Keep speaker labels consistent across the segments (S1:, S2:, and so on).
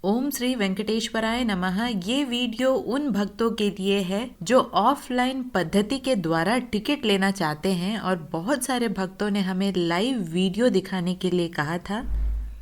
S1: ओम श्री वेंकटेश्वराय नमः। ये वीडियो उन भक्तों के लिए है जो ऑफलाइन पद्धति के द्वारा टिकट लेना चाहते हैं और बहुत सारे भक्तों ने हमें लाइव वीडियो दिखाने के लिए कहा था।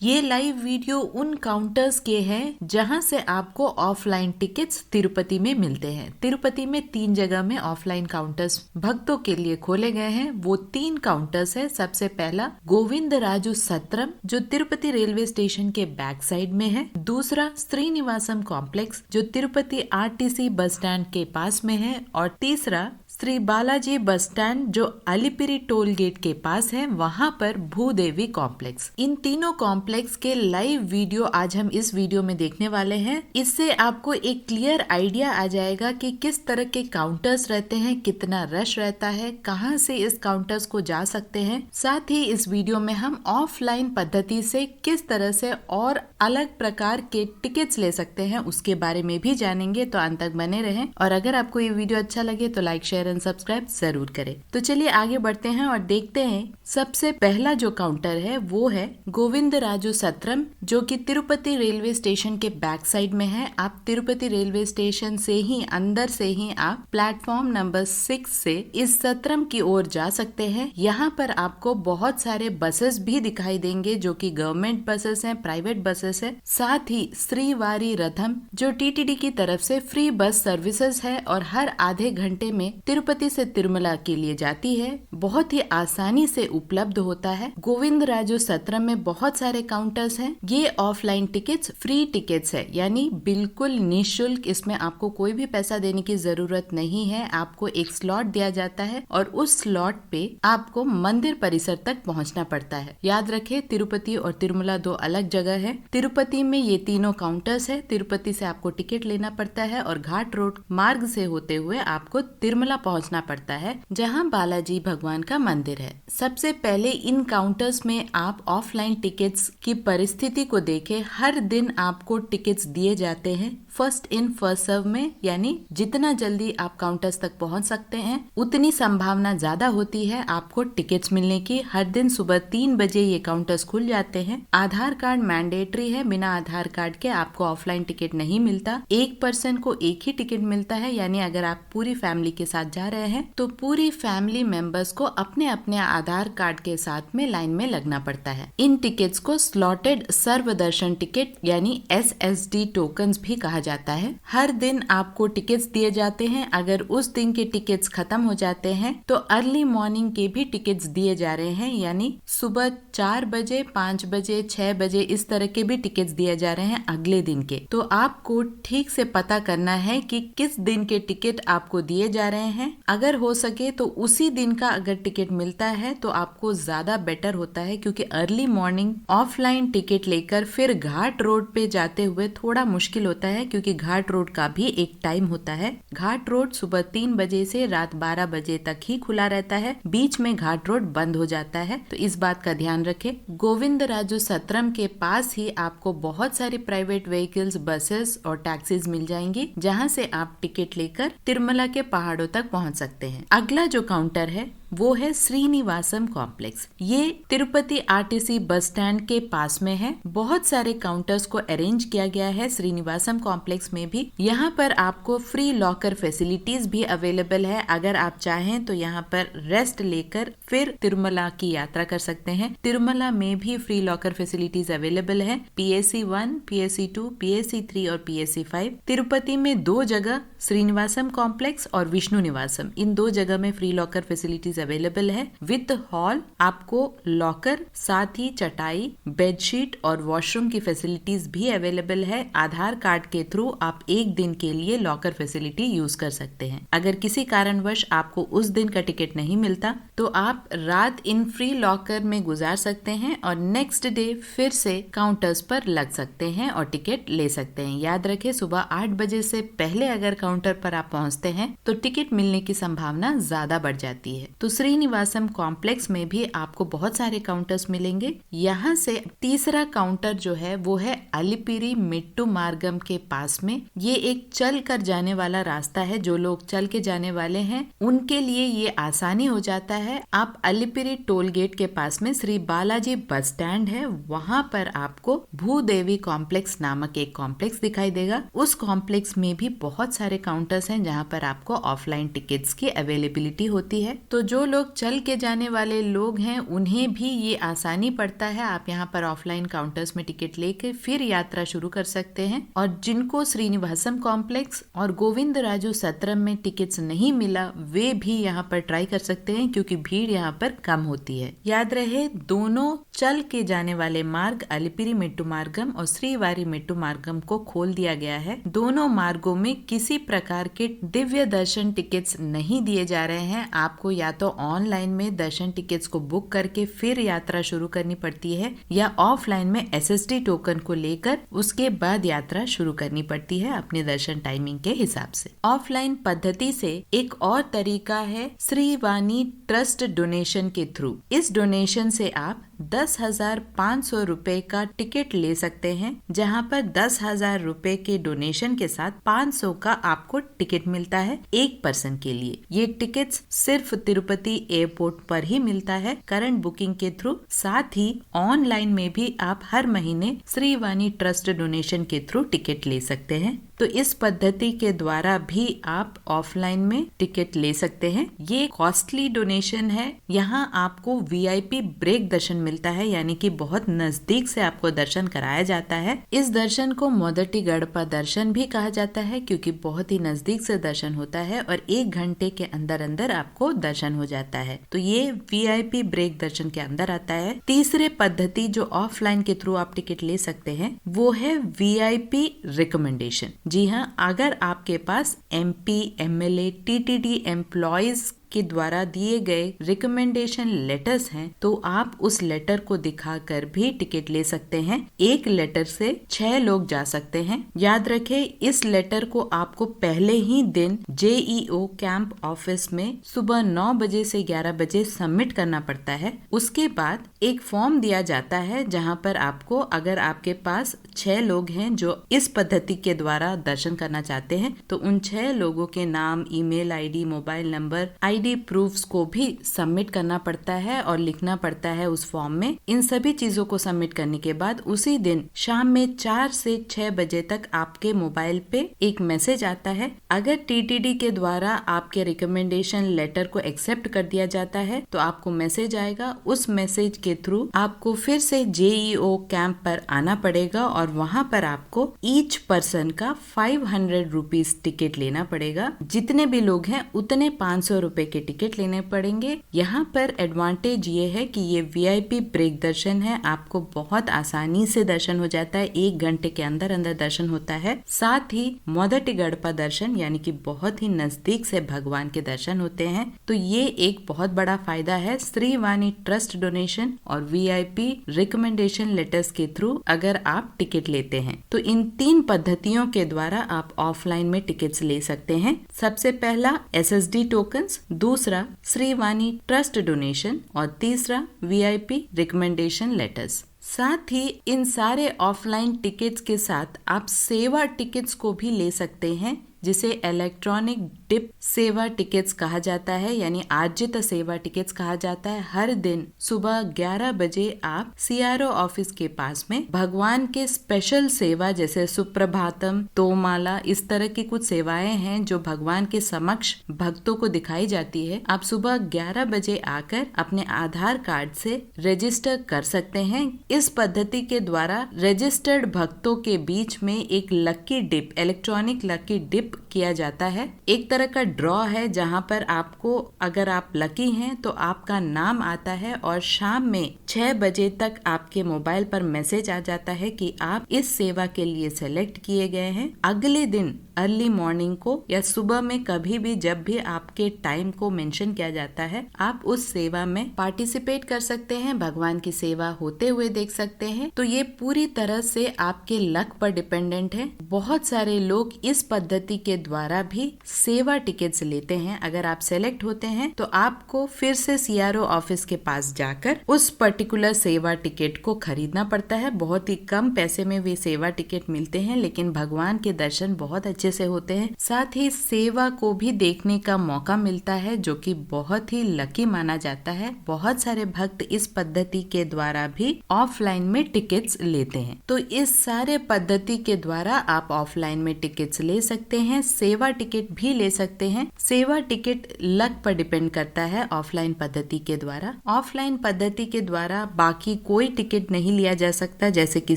S1: ये लाइव वीडियो उन काउंटर्स के हैं जहां से आपको ऑफलाइन टिकट्स तिरुपति में मिलते हैं। तिरुपति में 3 जगह में ऑफलाइन काउंटर्स भक्तों के लिए खोले गए हैं। वो 3 काउंटर्स है। सबसे पहला गोविंदराजु सत्रम जो तिरुपति रेलवे स्टेशन के बैक साइड में है। दूसरा श्रीनिवासम कॉम्प्लेक्स जो तिरुपति आरटीसी बस स्टैंड के पास में है। और तीसरा श्री बालाजी बस स्टैंड जो अलिपिरी टोल गेट के पास है, वहां पर भूदेवी कॉम्प्लेक्स। इन तीनों कॉम्प्लेक्स के लाइव वीडियो आज हम इस वीडियो में देखने वाले हैं। इससे आपको एक क्लियर आइडिया आ जाएगा कि किस तरह के काउंटर्स रहते हैं, कितना रश रहता है, कहां से इस काउंटर्स को जा सकते हैं। साथ ही इस वीडियो में हम ऑफलाइन पद्धति से किस तरह से और अलग प्रकार के टिकट्स ले सकते हैं उसके बारे में भी जानेंगे। तो अंत तक बने रहें और अगर आपको ये वीडियो अच्छा लगे तो लाइक शेयर एंड सब्सक्राइब जरूर करें। तो चलिए आगे बढ़ते हैं और देखते हैं। सबसे पहला जो काउंटर है वो है गोविंदराजु सत्रम जो कि तिरुपति रेलवे स्टेशन के बैक साइड में है। आप तिरुपति रेलवे स्टेशन से ही अंदर से ही आप प्लेटफॉर्म नंबर 6 से इस सत्रम की ओर जा सकते हैं। यहाँ पर आपको बहुत सारे बसेस भी दिखाई देंगे जो कि गवर्नमेंट बसेस हैं, प्राइवेट बसेस है। साथ ही श्रीवारी रथम जो टीटीडी की तरफ से फ्री बस सर्विसेज है और हर आधे घंटे में तिरुपति से तिरुमला के लिए जाती है। बहुत ही आसानी से उपलब्ध होता है। गोविंदराजु सत्रम में बहुत सारे काउंटर्स हैं। ये ऑफलाइन टिकट्स फ्री टिकट्स है, यानी बिल्कुल निःशुल्क। इसमें आपको कोई भी पैसा देने की जरूरत नहीं है। आपको एक स्लॉट दिया जाता है और उस स्लॉट पे आपको मंदिर परिसर तक पहुंचना पड़ता है। याद रखें, तिरुपति और तिरुमला 2 अलग जगह है। तिरुपति में ये तीनों काउंटर्स है। तिरुपति से आपको टिकट लेना पड़ता है और घाट रोड मार्ग से होते हुए आपको तिरुमला पहुंचना पड़ता है जहां बालाजी भगवान का मंदिर है। सबसे पहले इन काउंटर्स में आप ऑफलाइन टिकट्स की परिस्थिति को देखें। हर दिन आपको टिकट्स दिए जाते हैं फर्स्ट इन फर्स्ट सर्व में, यानी जितना जल्दी आप काउंटर्स तक पहुंच सकते हैं उतनी संभावना ज्यादा होती है आपको टिकट्स मिलने की। हर दिन सुबह 3 बजे ये काउंटर्स खुल जाते हैं। आधार कार्ड मैंडेटरी है। बिना आधार कार्ड के आपको ऑफलाइन टिकट नहीं मिलता। एक पर्सन को एक ही टिकट मिलता है, यानी अगर आप पूरी फैमिली के साथ जा रहे हैं तो पूरी फैमिली मेंबर्स को अपने अपने आधार कार्ड के साथ में लाइन में लगना पड़ता है। इन टिकट्स को स्लॉटेड सर्वदर्शन टिकट यानी SSD टोकन्स भी कहा जाता है। हर दिन आपको टिकट्स दिए जाते हैं। अगर उस दिन के टिकट्स खत्म हो जाते हैं तो अर्ली मॉर्निंग के भी टिकट्स दिए जा रहे हैं, यानी सुबह 4 बजे, 5 बजे, 6 बजे इस तरह के भी टिकट्स दिए जा रहे हैं अगले दिन के। तो आपको ठीक से पता करना है कि किस दिन के टिकट आपको दिए जा रहे हैं। अगर हो सके तो उसी दिन का अगर टिकट मिलता है तो आपको ज्यादा बेटर होता है, क्योंकि अर्ली मॉर्निंग ऑफलाइन टिकट लेकर फिर घाट रोड पे जाते हुए थोड़ा मुश्किल होता है, क्योंकि घाट रोड का भी एक टाइम होता है। घाट रोड सुबह 3 बजे से रात 12 बजे तक ही खुला रहता है। बीच में घाट रोड बंद हो जाता है, तो इस बात का ध्यान रखें। गोविंदराजु सत्रम के पास ही आपको बहुत सारी प्राइवेट व्हीकल्स, बसेस और टैक्सीज मिल जाएंगी, जहां से आप टिकट लेकर तिरुमला के पहाड़ों तक पहुंच सकते हैं। अगला जो काउंटर है वो है श्रीनिवासम कॉम्प्लेक्स। ये तिरुपति आरटीसी बस स्टैंड के पास में है। बहुत सारे काउंटर्स को अरेंज किया गया है श्रीनिवासम कॉम्प्लेक्स में भी। यहाँ पर आपको फ्री लॉकर फैसिलिटीज भी अवेलेबल है। अगर आप चाहें तो यहाँ पर रेस्ट लेकर फिर तिरुमला की यात्रा कर सकते हैं। तिरुमला में भी फ्री लॉकर फैसिलिटीज अवेलेबल है। PAC 1, PAC 2, PAC 3 और PAC 5। तिरुपति में 2 जगह श्रीनिवासम कॉम्प्लेक्स और विष्णु निवासम, इन 2 जगह में फ्री लॉकर फैसिलिटीज अवेलेबल है। विद हॉल आपको लॉकर, साथ ही चटाई, बेडशीट और वॉशरूम की फैसिलिटीज भी अवेलेबल है। आधार कार्ड के थ्रू आप एक दिन के लिए लॉकर फैसिलिटी यूज कर सकते हैं। अगर किसी कारणवश आपको उस दिन का टिकट नहीं मिलता तो आप रात इन फ्री लॉकर में गुजार सकते हैं और नेक्स्ट डे फिर से काउंटर्स पर लग सकते हैं और टिकट ले सकते हैं। याद रखें, सुबह 8 बजे से पहले अगर काउंटर पर आप पहुंचते हैं तो टिकट मिलने की संभावना ज्यादा बढ़ जाती है। तो श्रीनिवासम कॉम्प्लेक्स में भी आपको बहुत सारे काउंटर्स मिलेंगे। यहाँ से तीसरा काउंटर जो है वो है अलिपिरी मेट्टू मार्गम के पास में। ये एक चल कर जाने वाला रास्ता है। जो लोग चल के जाने वाले हैं उनके लिए ये आसानी हो जाता है। आप अलिपिरी टोल गेट के पास में श्री बालाजी बस स्टैंड है, वहाँ पर आपको भूदेवी कॉम्प्लेक्स नामक एक कॉम्प्लेक्स दिखाई देगा। उस कॉम्प्लेक्स में भी बहुत सारे काउंटर्स हैं जहाँ पर आपको ऑफलाइन टिकट्स की अवेलेबिलिटी होती है। तो जो लोग चल के जाने वाले लोग हैं उन्हें भी ये आसानी पड़ता है। आप यहाँ पर ऑफलाइन काउंटर्स में टिकट लेके फिर यात्रा शुरू कर सकते हैं। और जिनको श्रीनिवासम कॉम्प्लेक्स और गोविंद राजू सत्रम में टिकट्स नहीं मिला वे भी यहाँ पर ट्राई कर सकते हैं, क्योंकि भीड़ यहाँ पर कम होती है। याद रहे, दोनों चल के जाने वाले मार्ग अलिपिरी मेट्टू मार्गम और श्रीवारी मेट्टू मार्गम को खोल दिया गया है। दोनों मार्गों में किसी प्रकार के दिव्य दर्शन टिकट्स नहीं दिए जा रहे हैं। आपको या तो ऑनलाइन में दर्शन टिकट्स को बुक करके फिर यात्रा शुरू करनी पड़ती है, या ऑफलाइन में SSD टोकन को लेकर उसके बाद यात्रा शुरू करनी पड़ती है अपने दर्शन टाइमिंग के हिसाब से। ऑफलाइन पद्धति से एक और तरीका है श्रीवाणी ट्रस्ट डोनेशन के थ्रू। इस डोनेशन से आप 10,500 रुपए का टिकट ले सकते हैं, जहां पर 10,000 रुपए के डोनेशन के साथ 500 का आपको टिकट मिलता है एक पर्सन के लिए। ये टिकट्स सिर्फ तिरुपति एयरपोर्ट पर ही मिलता है करंट बुकिंग के थ्रू। साथ ही ऑनलाइन में भी आप हर महीने श्रीवाणी ट्रस्ट डोनेशन के थ्रू टिकट ले सकते हैं। तो इस पद्धति के द्वारा भी आप ऑफलाइन में टिकट ले सकते हैं। ये कॉस्टली डोनेशन है। यहाँ आपको VIP ब्रेक दर्शन मिलता है, यानी कि बहुत नजदीक से आपको दर्शन कराया जाता है। इस दर्शन को मोदटी गड़पा दर्शन भी कहा जाता है, क्योंकि बहुत ही नजदीक से दर्शन होता है और 1 घंटे के अंदर अंदर आपको दर्शन हो जाता है। तो ये VIP ब्रेक दर्शन के अंदर आता है। तीसरे पद्धति जो ऑफलाइन के थ्रू आप टिकट ले सकते हैं वो है VIP रिकमेंडेशन। जी हाँ, अगर आपके पास MP, MLA, TTD एम्प्लॉइज के द्वारा दिए गए रिकमेंडेशन लेटर्स हैं, तो आप उस लेटर को दिखाकर भी टिकट ले सकते हैं। एक लेटर से 6 लोग जा सकते हैं। याद रखें, इस लेटर को आपको पहले ही दिन JEO कैंप ऑफिस में सुबह 9 बजे से 11 बजे सबमिट करना पड़ता है। उसके बाद एक फॉर्म दिया जाता है, जहां पर आपको, अगर आपके पास 6 लोग हैं जो इस पद्धति के द्वारा दर्शन करना चाहते हैं, तो उन 6 लोगों के नाम, email ID, mobile number, ID proofs को भी सबमिट करना पड़ता है और लिखना पड़ता है उस फॉर्म में। इन सभी चीजों को सबमिट करने के बाद उसी दिन शाम में 4 से 6 बजे तक आपके मोबाइल पे एक मैसेज आता है। अगर TTD के द्वारा आपके रिकमेंडेशन लेटर को एक्सेप्ट कर दिया जाता है तो आपको मैसेज आएगा। उस मैसेज के थ्रू आपको फिर से JEO कैंप पर आना पड़ेगा और वहाँ पर आपको ईच पर्सन का 500 रुपीज टिकट लेना पड़ेगा। जितने भी लोग हैं उतने 500 रुपए के टिकट लेने पड़ेंगे। यहाँ पर एडवांटेज ये है कि ये VIP ब्रेक दर्शन है। आपको बहुत आसानी से दर्शन हो जाता है, 1 घंटे के अंदर अंदर दर्शन होता है। साथ ही मोदटी गड़पा दर्शन, यानी कि बहुत ही नजदीक से भगवान के दर्शन होते हैं। तो ये एक बहुत बड़ा फायदा है श्रीवाणी ट्रस्ट डोनेशन और VIP रिकमेंडेशन लेटर्स के थ्रू अगर आप टिकट लेते हैं। तो इन 3 पद्धतियों के द्वारा आप ऑफलाइन में टिकट्स ले सकते हैं। सबसे पहला SSD टोकन्स, दूसरा श्रीवाणी ट्रस्ट डोनेशन और तीसरा VIP रिकमेंडेशन लेटर्स। साथ ही इन सारे ऑफलाइन टिकट्स के साथ आप सेवा टिकट्स को भी ले सकते हैं, जिसे इलेक्ट्रॉनिक डिप सेवा टिकट्स कहा जाता है, यानी आर्जित सेवा टिकट्स कहा जाता है। हर दिन सुबह 11 बजे आप CRO ऑफिस के पास में भगवान के स्पेशल सेवा जैसे सुप्रभातम, तोमाला, इस तरह की कुछ सेवाएं हैं जो भगवान के समक्ष भक्तों को दिखाई जाती है। आप सुबह 11 बजे आकर अपने आधार कार्ड से रजिस्टर कर सकते हैं। इस पद्धति के द्वारा रजिस्टर्ड भक्तों के बीच में एक lucky dip, electronic lucky dip किया जाता है। एक तरह का ड्रॉ है जहां पर आपको, अगर आप लकी हैं तो आपका नाम आता है और शाम में 6 बजे तक आपके मोबाइल पर मैसेज आ जाता है कि आप इस सेवा के लिए सेलेक्ट किए गए हैं। अगले दिन अर्ली मॉर्निंग को या सुबह में कभी भी जब भी आपके टाइम को मेंशन किया जाता है आप उस सेवा में पार्टिसिपेट कर सकते हैं, भगवान की सेवा होते हुए देख सकते हैं। तो ये पूरी तरह से आपके लक पर डिपेंडेंट है। बहुत सारे लोग इस पद्धति के द्वारा भी सेवा टिकट्स लेते हैं। अगर आप सेलेक्ट होते हैं तो आपको फिर से CRO ऑफिस के पास जाकर उस पर्टिकुलर सेवा टिकट को खरीदना पड़ता है। बहुत ही कम पैसे में वे सेवा टिकट मिलते हैं, लेकिन भगवान के दर्शन बहुत अच्छे से होते हैं। साथ ही सेवा को भी देखने का मौका मिलता है, जो कि बहुत ही लकी माना जाता है। बहुत सारे भक्त इस पद्धति के द्वारा भी ऑफलाइन में टिकट्स लेते हैं। तो इस सारे पद्धति के द्वारा आप ऑफलाइन में टिकट्स ले सकते हैं, सेवा टिकट भी ले सकते हैं। सेवा टिकट लक पर डिपेंड करता है ऑफलाइन पद्धति के द्वारा। ऑफलाइन पद्धति के द्वारा बाकी कोई टिकट नहीं लिया जा सकता, जैसे कि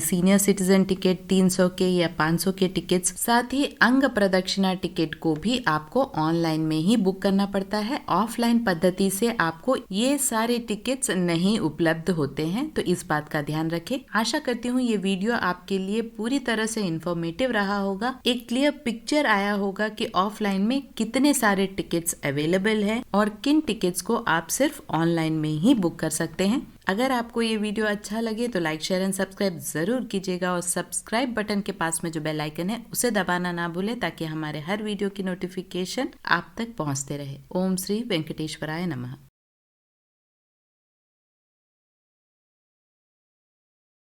S1: सीनियर सिटीजन टिकट 300 के या 500 के टिकट्स। साथ ही अंग प्रदक्षिणा टिकट को भी आपको ऑनलाइन में ही बुक करना पड़ता है। ऑफलाइन पद्धति से आपको ये सारे टिकट्स नहीं उपलब्ध होते हैं, तो इस बात का ध्यान रखें। आशा करती हूँ ये वीडियो आपके लिए पूरी तरह से इंफॉर्मेटिव रहा होगा। एक क्लियर पिक्चर आया होगा कि ऑफलाइन में कितने सारे टिकट्स अवेलेबल है और किन टिकट्स को आप सिर्फ ऑनलाइन में ही बुक कर सकते हैं। अगर आपको ये वीडियो अच्छा लगे तो लाइक, शेयर एंड सब्सक्राइब जरूर कीजिएगा और सब्सक्राइब बटन के पास में जो बेल आइकन है उसे दबाना ना भूलें, ताकि हमारे हर वीडियो की नोटिफिकेशन आप तक पहुंचते रहे। ओम श्री वेंकटेश्वराय नमः।